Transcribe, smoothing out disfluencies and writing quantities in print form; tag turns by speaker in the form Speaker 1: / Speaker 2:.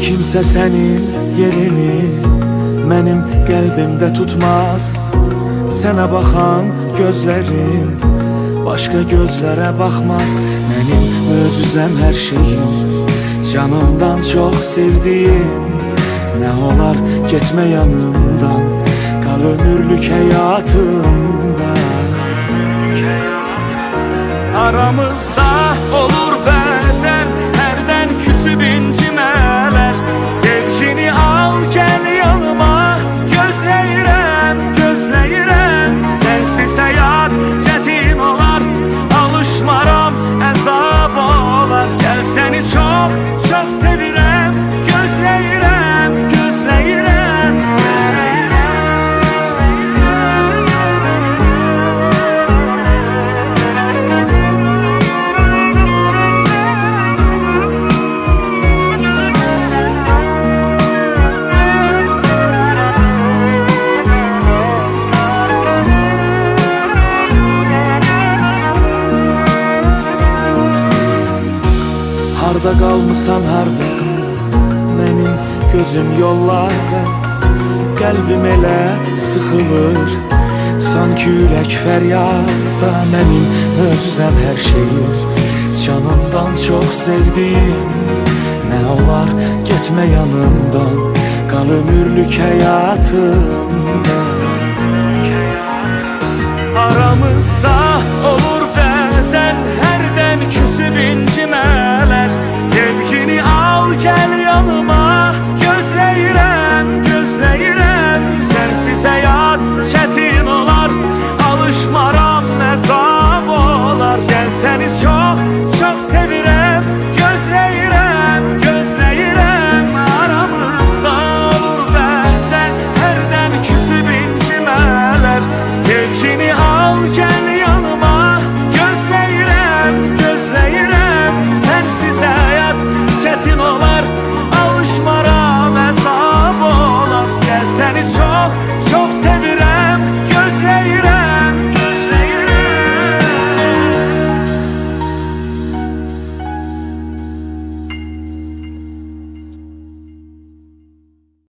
Speaker 1: kimsə sənin yerini mənim qəlbimdə tutmaz. Sənə baxan gözlərim başqa gözlərə baxmaz. Mənim möcüzəm, hər şeyim, canımdan çox sevdiyim. Nə olar getmə yanımdan, qal ömürlük həyatımda. Aramızda olur bəzən hərdən küsüb incimələr. Sevgini al gəl yanıma, gözləyirəm, gözləyirəm. Sənsiz həyat çətin olar, alışmaram, əzab olar. Gəl səni çox, çox sevirəm, gözləyirəm, gözləyirəm, gözləyirəm. Harda qalmısan, harda? Mənim gözüm yollarda, qəlbim elə sıxılır, sanki ürək fəryadda. Mənim möcüzəm, hər şeyim, canımdan çox sevdiyim. Nə olar getmə yanımdan, qal ömürlük həyatımda. Aramızda olur bəzən hərdən küsüb incimələr. Sevgini al gəl yanıma, gözləyirəm, gözləyirəm. Sənsiz həyat çətin olar, alışmaram, əzab olar. Gəl səni çox